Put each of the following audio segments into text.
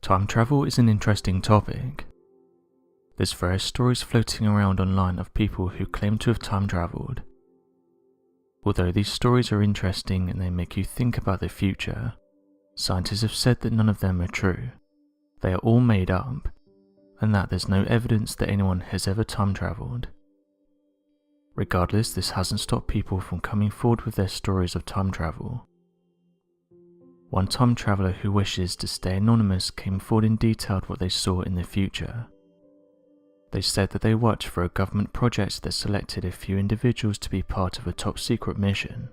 Time travel is an interesting topic. There's various stories floating around online of people who claim to have time traveled. Although these stories are interesting and they make you think about the future, scientists have said that none of them are true. They are all made up, and that there's no evidence that anyone has ever time traveled. Regardless, this hasn't stopped people from coming forward with their stories of time travel. One time traveler who wishes to stay anonymous came forward and detailed what they saw in the future. They said that they worked for a government project that selected a few individuals to be part of a top secret mission.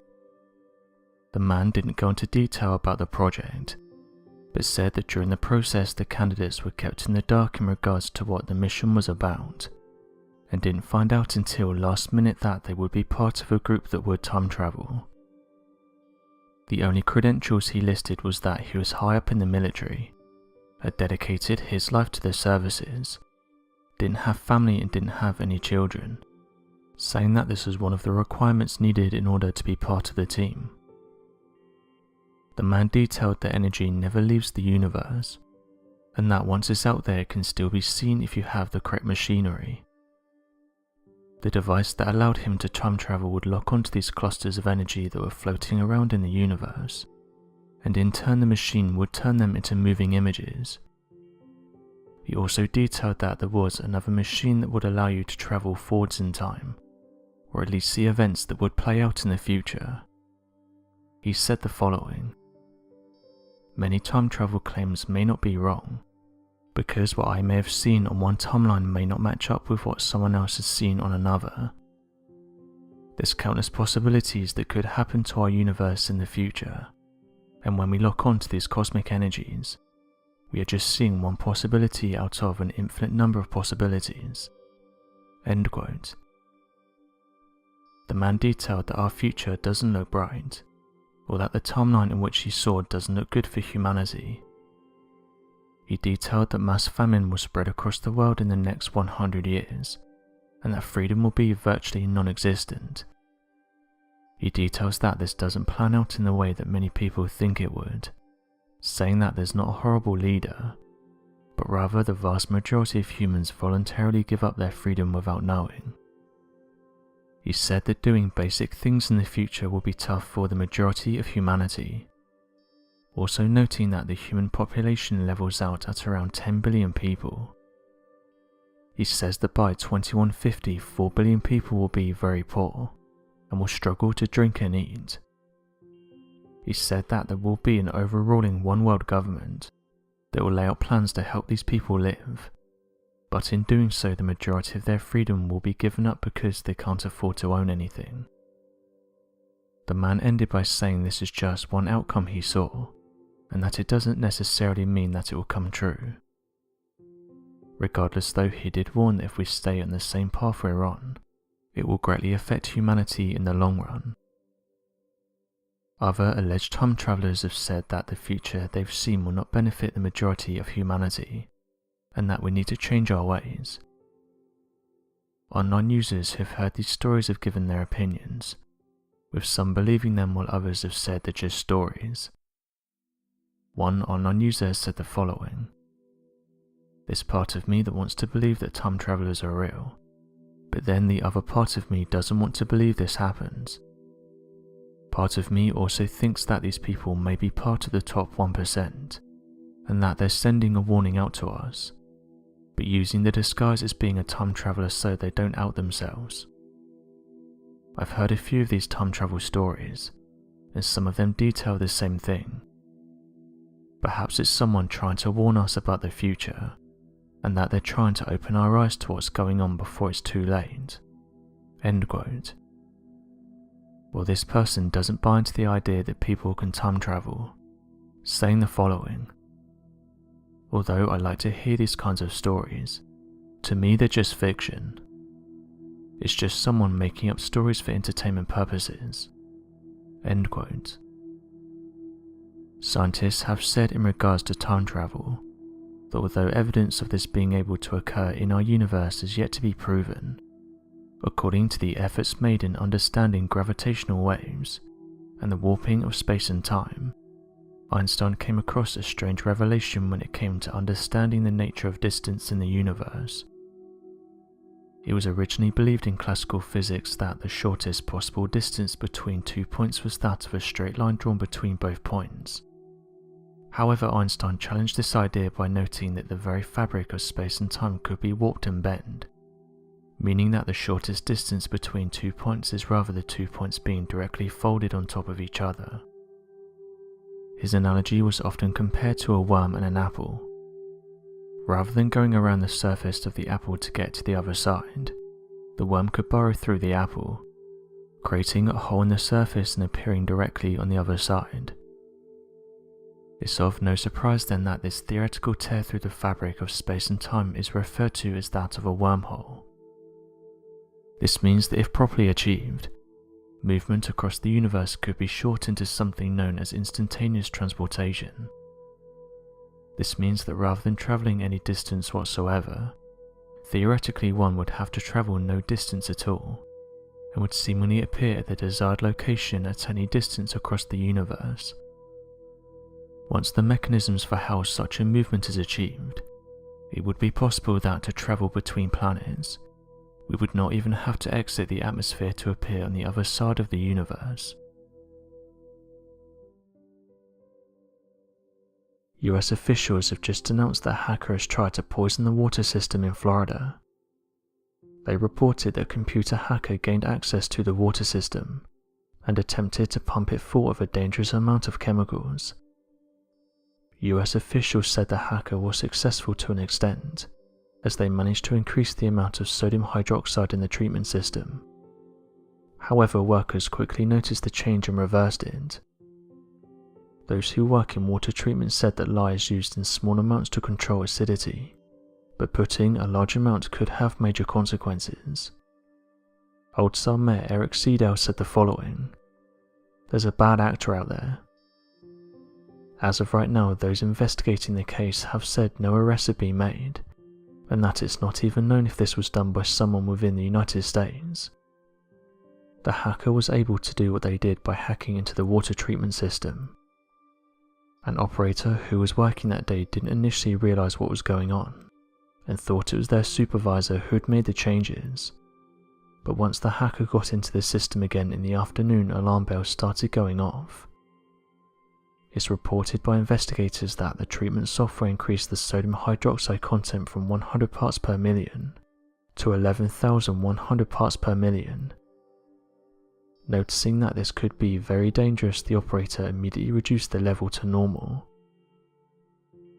The man didn't go into detail about the project, but said that during the process the candidates were kept in the dark in regards to what the mission was about, and didn't find out until last minute that they would be part of a group that would time travel. The only credentials he listed was that he was high up in the military, had dedicated his life to their services, didn't have family and didn't have any children, saying that this was one of the requirements needed in order to be part of the team. The man detailed that energy never leaves the universe, and that once it's out there it can still be seen if you have the correct machinery. The device that allowed him to time travel would lock onto these clusters of energy that were floating around in the universe, and in turn the machine would turn them into moving images. He also detailed that there was another machine that would allow you to travel forwards in time, or at least see events that would play out in the future. He said the following: "Many time travel claims may not be wrong, because what I may have seen on one timeline may not match up with what someone else has seen on another. There's countless possibilities that could happen to our universe in the future, and when we lock onto these cosmic energies, we are just seeing one possibility out of an infinite number of possibilities." End quote. The man detailed that our future doesn't look bright, or that the timeline in which he saw doesn't look good for humanity. He detailed that mass famine will spread across the world in the next 100 years, and that freedom will be virtually non-existent. He details that this doesn't plan out in the way that many people think it would, saying that there's not a horrible leader, but rather the vast majority of humans voluntarily give up their freedom without knowing. He said that doing basic things in the future will be tough for the majority of humanity, also noting that the human population levels out at around 10 billion people. He says that by 2150, 4 billion people will be very poor, and will struggle to drink and eat. He said that there will be an overruling one world government that will lay out plans to help these people live, but in doing so the majority of their freedom will be given up because they can't afford to own anything. The man ended by saying this is just one outcome he saw, and that it doesn't necessarily mean that it will come true. Regardless though, he did warn that if we stay on the same path we're on, it will greatly affect humanity in the long run. Other alleged time travelers have said that the future they've seen will not benefit the majority of humanity, and that we need to change our ways. Online users who have heard these stories have given their opinions, with some believing them while others have said they're just stories. One online user said the following: "This part of me that wants to believe that time travelers are real, but then the other part of me doesn't want to believe this happens. Part of me also thinks that these people may be part of the top 1%, and that they're sending a warning out to us, but using the disguise as being a time traveler so they don't out themselves. I've heard a few of these time travel stories, and some of them detail the same thing. Perhaps it's someone trying to warn us about the future, and that they're trying to open our eyes to what's going on before it's too late." End quote. Well, this person doesn't buy into the idea that people can time travel, saying the following: "Although I like to hear these kinds of stories, to me they're just fiction. It's just someone making up stories for entertainment purposes." End quote. Scientists have said in regards to time travel that although evidence of this being able to occur in our universe is yet to be proven, according to the efforts made in understanding gravitational waves and the warping of space and time, Einstein came across a strange revelation when it came to understanding the nature of distance in the universe. It was originally believed in classical physics that the shortest possible distance between 2 points was that of a straight line drawn between both points. However, Einstein challenged this idea by noting that the very fabric of space and time could be warped and bent, meaning that the shortest distance between 2 points is rather the 2 points being directly folded on top of each other. His analogy was often compared to a worm and an apple. Rather than going around the surface of the apple to get to the other side, the worm could burrow through the apple, creating a hole in the surface and appearing directly on the other side. It's of no surprise then that this theoretical tear through the fabric of space and time is referred to as that of a wormhole. This means that if properly achieved, movement across the universe could be shortened to something known as instantaneous transportation. This means that rather than travelling any distance whatsoever, theoretically one would have to travel no distance at all, and would seemingly appear at the desired location at any distance across the universe. Once the mechanisms for how such a movement is achieved, it would be possible that to travel between planets, we would not even have to exit the atmosphere to appear on the other side of the universe. US officials have just announced that hackers tried to poison the water system in Florida. They reported that a computer hacker gained access to the water system and attempted to pump it full of a dangerous amount of chemicals. US officials said the hacker was successful to an extent, as they managed to increase the amount of sodium hydroxide in the treatment system. However, workers quickly noticed the change and reversed it. Those who work in water treatment said that lye is used in small amounts to control acidity, but putting a large amount could have major consequences. Old Sale Mayor Eric Seidel said the following: "There's a bad actor out there. As of right now, those investigating the case have said no arrests have been made, and that it's not even known if this was done by someone within the United States. The hacker was able to do what they did by hacking into the water treatment system. An operator who was working that day didn't initially realize what was going on, and thought it was their supervisor who had made the changes. But once the hacker got into the system again in the afternoon, alarm bells started going off. It's reported by investigators that the treatment software increased the sodium hydroxide content from 100 parts per million to 11,100 parts per million. Noticing that this could be very dangerous, the operator immediately reduced the level to normal.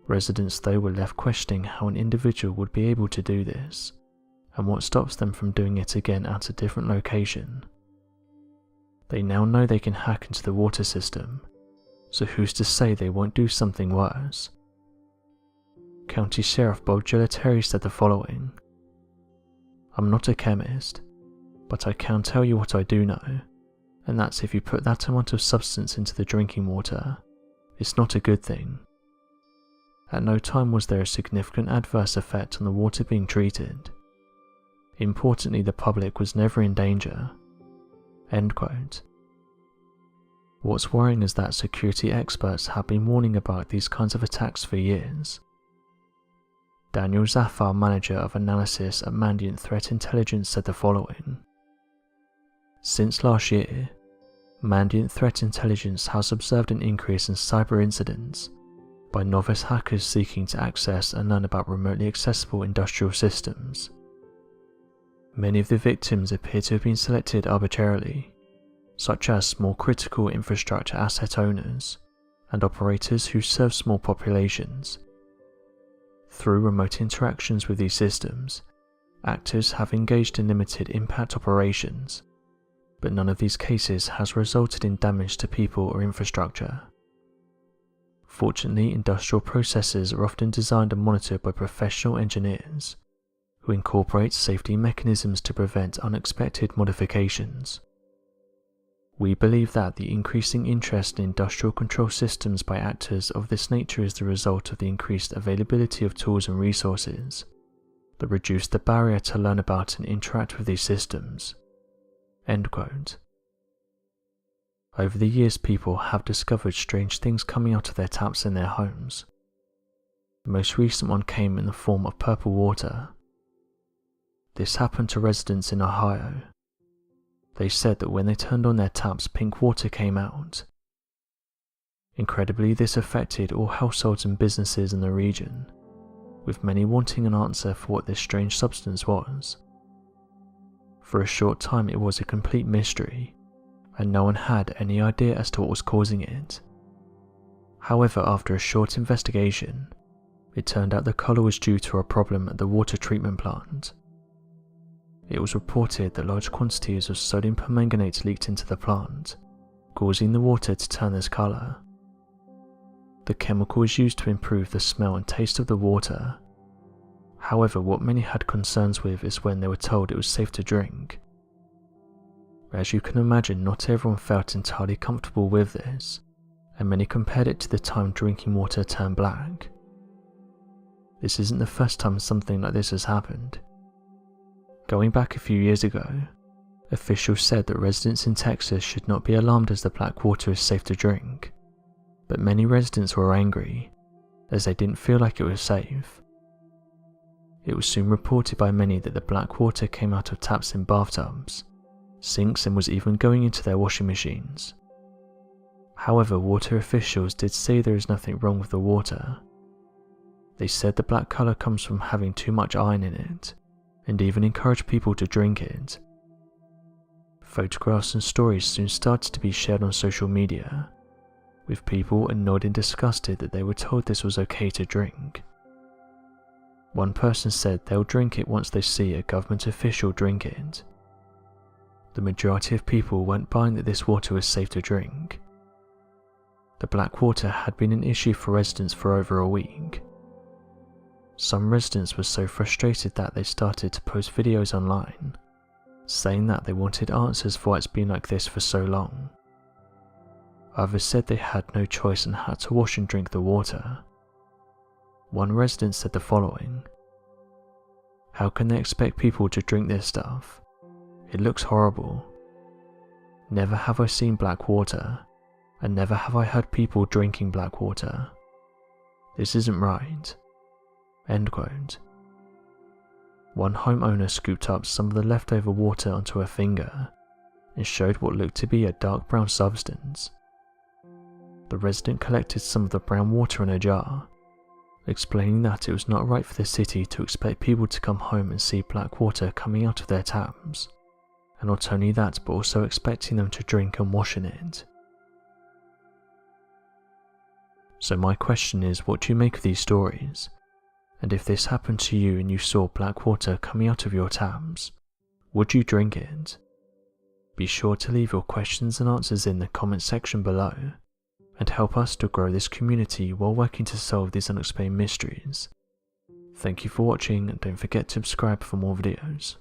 Residents though were left questioning how an individual would be able to do this, and what stops them from doing it again at a different location. They now know they can hack into the water system, so who's to say they won't do something worse? County Sheriff Bob Giulitteri said the following: "I'm not a chemist, but I can tell you what I do know, and that's if you put that amount of substance into the drinking water, it's not a good thing. At no time was there a significant adverse effect on the water being treated. Importantly, the public was never in danger." End quote. What's worrying is that security experts have been warning about these kinds of attacks for years. Daniel Zafar, manager of analysis at Mandiant Threat Intelligence, said the following: "Since last year, Mandiant Threat Intelligence has observed an increase in cyber incidents by novice hackers seeking to access and learn about remotely accessible industrial systems. Many of the victims appear to have been selected arbitrarily, such as small critical infrastructure asset owners and operators who serve small populations. Through remote interactions with these systems, actors have engaged in limited impact operations, but none of these cases has resulted in damage to people or infrastructure. Fortunately, industrial processes are often designed and monitored by professional engineers who incorporate safety mechanisms to prevent unexpected modifications. We believe that the increasing interest in industrial control systems by actors of this nature is the result of the increased availability of tools and resources that reduce the barrier to learn about and interact with these systems." End quote. Over the years, people have discovered strange things coming out of their taps in their homes. The most recent one came in the form of purple water. This happened to residents in Ohio. They said that when they turned on their taps, pink water came out. Incredibly, this affected all households and businesses in the region, with many wanting an answer for what this strange substance was. For a short time, it was a complete mystery, and no one had any idea as to what was causing it. However, after a short investigation, it turned out the colour was due to a problem at the water treatment plant. It was reported that large quantities of sodium permanganate leaked into the plant, causing the water to turn this colour. The chemical is used to improve the smell and taste of the water. However, what many had concerns with is when they were told it was safe to drink. As you can imagine, not everyone felt entirely comfortable with this, and many compared it to the time drinking water turned black. This isn't the first time something like this has happened. Going back a few years ago, officials said that residents in Texas should not be alarmed as the black water is safe to drink, but many residents were angry, as they didn't feel like it was safe. It was soon reported by many that the black water came out of taps in bathtubs, sinks, and was even going into their washing machines. However, water officials did say there is nothing wrong with the water. They said the black colour comes from having too much iron in it, and even encouraged people to drink it. Photographs and stories soon started to be shared on social media, with people annoyed and disgusted that they were told this was okay to drink. One person said they'll drink it once they see a government official drink it. The majority of people weren't buying that this water was safe to drink. The black water had been an issue for residents for over a week. Some residents were so frustrated that they started to post videos online, saying that they wanted answers for why it's been like this for so long. Others said they had no choice and had to wash and drink the water. One resident said the following: "How can they expect people to drink this stuff? It looks horrible. Never have I seen black water, and never have I heard people drinking black water. This isn't right." End quote. One homeowner scooped up some of the leftover water onto her finger and showed what looked to be a dark brown substance. The resident collected some of the brown water in a jar, explaining that it was not right for the city to expect people to come home and see black water coming out of their taps, and not only that, but also expecting them to drink and wash in it. So my question is, what do you make of these stories? And if this happened to you and you saw black water coming out of your taps, would you drink it? Be sure to leave your questions and answers in the comment section below, and help us to grow this community while working to solve these unexplained mysteries. Thank you for watching, and don't forget to subscribe for more videos.